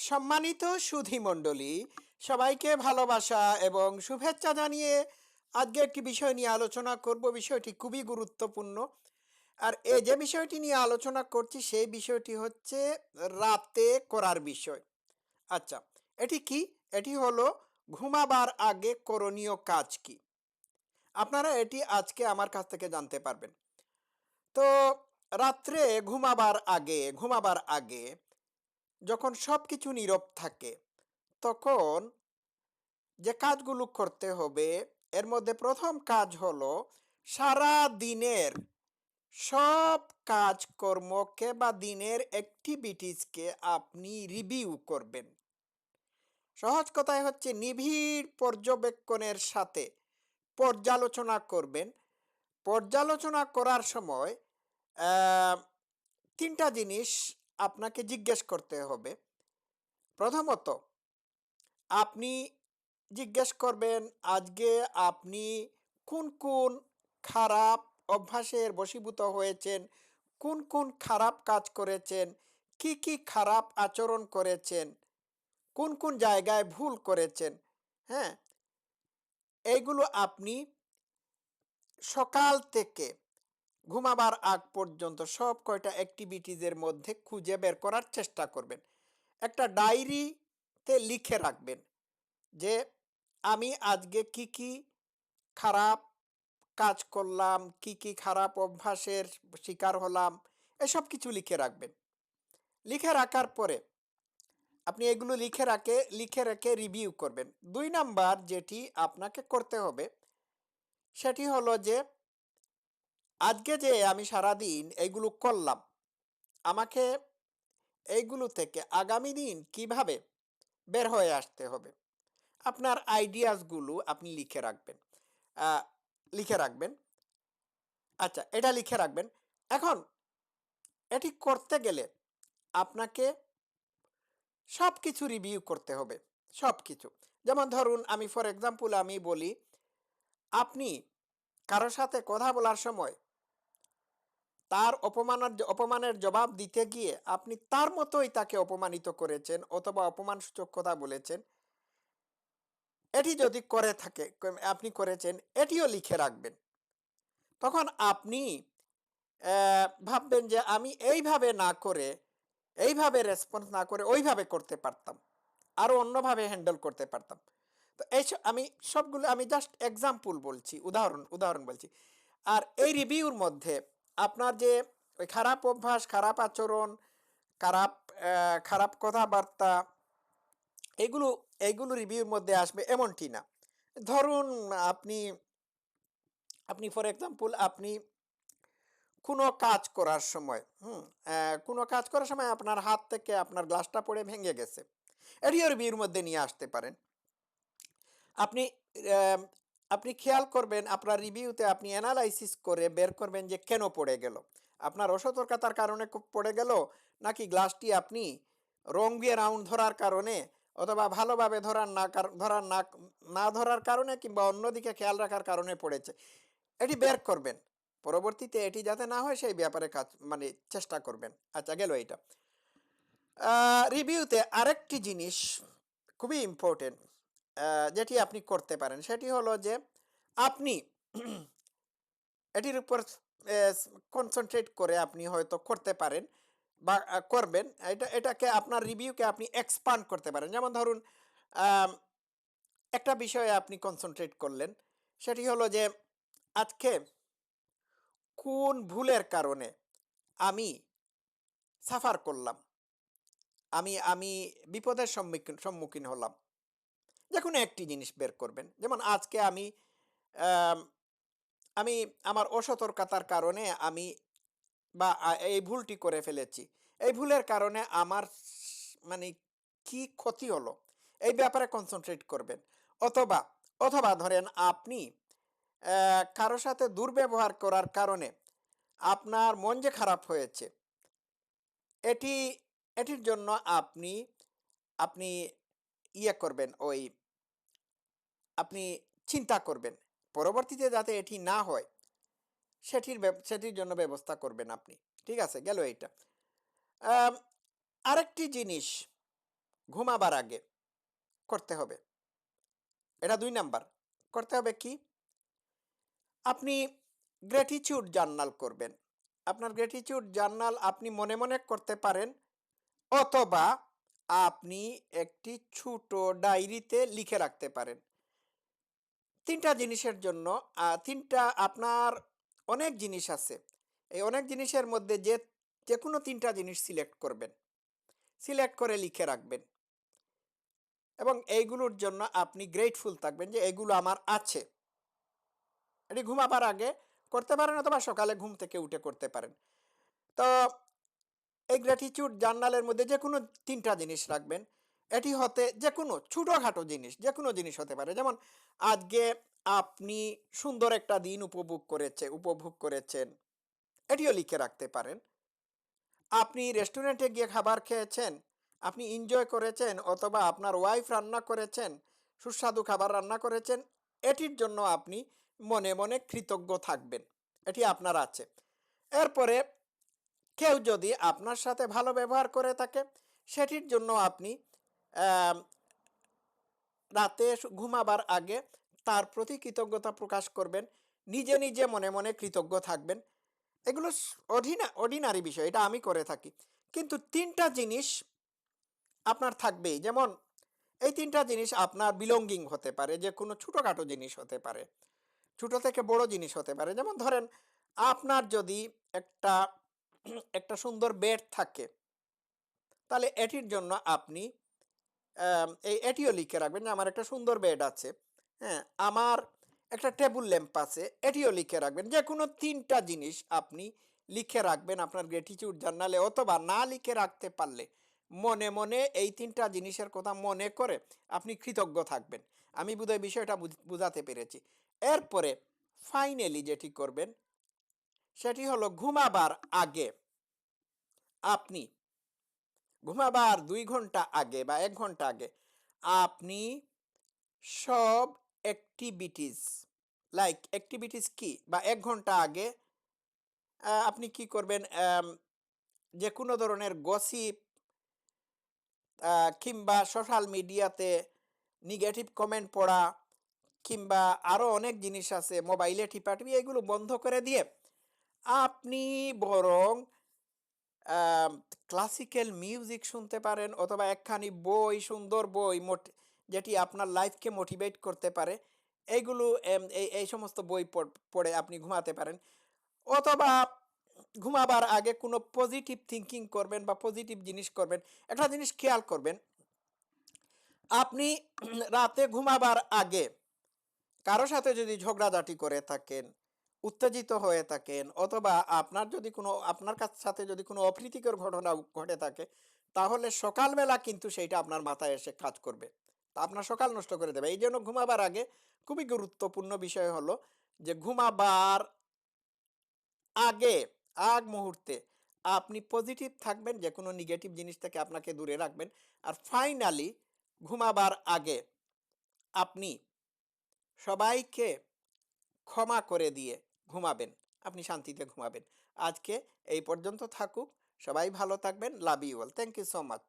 সম্মানিত সুধী মণ্ডলী, সবাইকে ভালোবাসা এবং শুভেচ্ছা জানিয়ে আজকে একটি বিষয় নিয়ে আলোচনা করব। বিষয়টি খুবই গুরুত্বপূর্ণ। আর এই যে বিষয়টি নিয়ে আলোচনা করছি সেই বিষয়টি হচ্ছে রাতে করার বিষয়। আচ্ছা, এটি কি? এটি হলো ঘুমাবার আগে করণীয় কাজ কি। আপনারা এটি আজকে আমার কাছ থেকে জানতে পারবেন। তো রাত্রে ঘুমাবার আগে যখন সবকিছু নীরব থাকে, তখন যে কাজগুলো করতে হবে এর মধ্যে প্রথম কাজ হলো সারা দিনের সব কাজকর্মকে বা দিনের অ্যাক্টিভিটিসকে আপনি রিভিউ করবেন। সহজ কথায় হচ্ছে নিবিড় পর্যবেক্ষণের সাথে পর্যালোচনা করবেন। পর্যালোচনা করার সময় আহ, তিনটা জিনিস আপনাকে জিজ্ঞেস করতে হবে। প্রথমত, আপনি জিজ্ঞেস করবেন আজকে আপনি কোন কোন খারাপ অভ্যাসের বশীভূত হয়েছেন, কোন কোন খারাপ কাজ করেছেন, কি কি খারাপ আচরণ করেছেন, কোন কোন জায়গায় ভুল করেছেন। হ্যাঁ, এইগুলো আপনি সকাল থেকে ঘুমাবার আগ পর্যন্ত সব কয়টা অ্যাক্টিভিটিজের মধ্যে খুঁজে বের করার চেষ্টা করবেন। একটা ডায়েরিতে লিখে রাখবেন যে আমি আজকে কি কি খারাপ কাজ করলাম, কি কি খারাপ অভ্যাসের শিকার হলাম, এসব কিছু লিখে রাখবেন। লিখে রাখার পরে আপনি এগুলো লিখে রেখে রিভিউ করবেন। ২ নাম্বার যেটি আপনাকে করতে হবে সেটি হলো যে আজকে যে আমি সারাদিন এইগুলো করলাম, আমাকে এইগুলো থেকে আগামী দিন কিভাবে বের হয়ে আসতে হবে। আপনার আইডিয়াসগুলো আপনি আহ, লিখে রাখবেন। আচ্ছা, এটা লিখে রাখবেন। এখন এটি করতে গেলে আপনাকে সবকিছু রিভিউ করতে হবে। সবকিছু। যেমন ধরুন, আমি ফর এক্সাম্পল আমি বলি, আপনি কারো সাথে কথা বলার সময় তার অপমানের জবাব দিতে গিয়ে আপনি তার মতোই তাকে অপমানিত করেছেন অথবা অপমানসূচক কথা বলেছেন, এটি যদি আপনি করেছেন, এটিও লিখে রাখবেন। তখন আপনি ভাববেন যে আমি এইভাবে রেসপন্স না করে ওইভাবে করতে পারতাম, আরো অন্যভাবে হ্যান্ডেল করতে পারতাম। তো আমি জাস্ট এক্সাম্পল বলছি, উদাহরণ বলছি। আর এই রিভিউর মধ্যে আপনার যে ওই খারাপ অভ্যাস, খারাপ আচরণ, খারাপ খারাপ কথাবার্তা, এগুলো এইগুলো রিভিউর মধ্যে আসবে এমনটি না। ধরুন, আপনি আপনি ফর এক্সাম্পল আপনি কোনো কাজ করার সময় কোনো কাজ করার সময় আপনার হাত থেকে আপনার গ্লাসটা পড়ে ভেঙে গেছে, এটিও রিভিউর মধ্যে নিয়ে আসতে পারেন। আপনি আম, আপনি খেয়াল করবেন, আপনার রিভিউতে আপনি অ্যানালাইসিস করে বের করবেন যে কেন পড়ে গেল। আপনার অসতর্কতার কারণে পড়ে গেল, নাকি গ্লাসটি আপনি রং দিয়ে রাউন্ড ধরার কারণে, অথবা ভালোভাবে না ধরার কারণে, কিংবা অন্যদিকে খেয়াল রাখার কারণে পড়েছে। এটি বের করবেন। পরবর্তীতে এটি যাতে না হয় সেই ব্যাপারে কাজ চেষ্টা করবেন। আচ্ছা, গেল এইটা। রিভিউতে আরেকটি জিনিস খুবই ইম্পর্টেন্ট, যেটি আপনি করতে পারেন সেটি হলো যে আপনি এটির উপর কনসেন্ট্রেট করে আপনি হয়তো করতে পারেন বা করবেন। এটাকে আপনার রিভিউকে আপনি এক্সপান্ড করতে পারেন। যেমন ধরুন, আম, একটা বিষয়ে আপনি কনসেন্ট্রেট করলেন, সেটি হলো যে আজকে কোন ভুলের কারণে আমি সাফার করলাম, আমি আমি বিপদের সম্মুখীন হলাম। যে কোনো একটি জিনিস বের করবেন। যেমন আজকে আম, আমি আমার অসতর্কতার কারণে এই ভুলটি করে ফেলেছি। এই ভুলের কারণে আমার মানে কি ক্ষতি হলো, এই ব্যাপারে কনসেন্ট্রেট করবেন। অথবা অথবা ধরেন আপনি কারো সাথে দুর্ব্যবহার করার কারণে আপনার মন যে খারাপ হয়েছে, এটি এটির জন্য আপনি আপনি ইয়ে করবেন, আপনি চিন্তা করবেন পরবর্তীতে যাতে এটি না হয়, সেটির জন্য ব্যবস্থা করবেন আপনি। ঠিক আছে, গেল এইটা। আম, আরেকটি জিনিস ঘুমাবার আগে করতে হবে। এটা ২ নাম্বার। করতে হবে কি? আপনি গ্র্যাটিটিউড জার্নাল করবেন। আপনার গ্র্যাটিটিউড জার্নাল আপনি মনে, মনে করতে পারেন, অথবা আপনি একটি ছোট ডায়েরিতে লিখে রাখতে পারেন। ৩ টা জিনিসের জন্য ৩ টা আপনার অনেক জিনিস আছে। এই অনেক জিনিসের মধ্যে যেকোনো ৩ টা জিনিস সিলেক্ট করবেন। সিলেক্ট করে লিখে রাখবেন এবং এইগুলোর জন্য আপনি গ্রেটফুল থাকবেন যে এগুলো আমার আছে। এটি ঘুমাবার আগে করতে পারেন অথবা সকালে ঘুম থেকে উঠে করতে পারেন। তো এই গ্র্যাটিটিউড জার্নালের মধ্যে যেকোনো ৩ টা জিনিস রাখবেন। এটি হতে যেকোনো ছোটখাটো জিনিস, যেকোনো জিনিস হতে পারে। যেমন আজকে আপনি সুন্দর একটা দিন উপভোগ করেছেন, এটিও লিখে রাখতে পারেন। আপনি রেস্টুরেন্টে গিয়ে খাবার খেয়েছেন, আপনি এনজয় করেছেন, অথবা আপনার ওয়াইফ রান্না করেছেন, সুস্বাদু খাবার রান্না করেছেন, এটির জন্য আপনি মনে, মনে কৃতজ্ঞ থাকবেন। এটি আপনার আছে। এরপরে কেউ যদি আপনার সাথে ভালো ব্যবহার করে থাকে, সেটির জন্য আপনি আম রাতে ঘুমাবার আগে তার প্রতি কৃতজ্ঞতা প্রকাশ করবেন। নিজে, নিজে মনে, মনে কৃতজ্ঞ থাকবেন। এগুলো অর্ডিনারি বিষয়। এটা আমি করে থাকি। কিন্তু ৩ টা জিনিস আপনার থাকবেই। যেমন এই ৩ টা জিনিস আপনার বিলঙ্গিং হতে পারে, যেকোনো ছোটখাটো জিনিস হতে পারে। ছোট থেকে বড় জিনিস হতে পারে। যেমন ধরেন আপনার যদি একটা একটা সুন্দর বেড থাকে, তাহলে এটির জন্য আপনি এটিও লিখে রাখবেন যে আমার একটা সুন্দর বেড আছে। হ্যাঁ? আমার একটা টেবল ল্যাম্প আছে, এটিও লিখে রাখবেন। যেকোনো ৩ টা জিনিস আপনি লিখে রাখবেন আপনার গ্র্যাটিটিউড জার্নালে, অথবা না লিখে রাখতে পারলে মনে, মনে এই ৩ টা জিনিসের কথা মনে করে আপনি কৃতজ্ঞ থাকবেন। আমি বোধহয় বিষয়টা বুঝাতে পেরেছি। এরপরে ফাইনালি যেটি করবেন সেটি হলো ঘুমাবার আগে আপনি ঘুমাবার ২ ঘন্টা আগে বা ১ ঘন্টা আগে আপনি সব অ্যাক্টিভিটিস, অ্যাক্টিভিটিস কি? বা ১ ঘন্টা আগে আপনি কি করবেন? যেকোনো ধরনের গসিপ কিংবা সোশ্যাল মিডিয়াতে নেগেটিভ কমেন্ট পড়া, কিংবা আরো অনেক জিনিস আছে, মোবাইলে টিপাটিপি, এগুলো বন্ধ করে দিয়ে আপনি বরং ক্লাসিক্যাল মিউজিক শুনতে পারেন, অথবা একখানি বই, সুন্দর বই যেটি আপনার লাইফকে মোটিভেট করতে পারে, এইগুলো এই সমস্ত বই পড়ে আপনি ঘুমাতে পারেন। অথবা ঘুমাবার আগে কোনো পজিটিভ থিঙ্কিং করবেন বা পজিটিভ জিনিস করবেন। একটা জিনিস খেয়াল করবেন, আপনি রাতে ঘুমাবার আগে কারো সাথে যদি ঝগড়াঝাটি করে থাকেন, উত্তেজিত হয়ে থাকেন, অথবা আপনার সাথে যদি কোনো অপ্রীতিকর ঘটনা ঘটে থাকে, তাহলে সকালবেলা কিন্তু সেইটা আপনার মাথায় এসে কাজ করবে। তা আপনার সকাল নষ্ট করে দেবে। এই জন্য ঘুমাবার আগে খুবই গুরুত্বপূর্ণ বিষয় হলো যে ঘুমাবার আগে, আগ মুহূর্তে আপনি পজিটিভ থাকবেন, যে কোনো নেগেটিভ জিনিস থেকে আপনাকে দূরে রাখবেন। আর ফাইনালি ঘুমাবার আগে আপনি সবাইকে ক্ষমা করে দিয়ে ঘুমাবেন। আপনি শান্তিতে ঘুমাবেন। আজকে এই পর্যন্ত থাকুক। সবাই ভালো থাকবেন। Love you all. Thank you so much.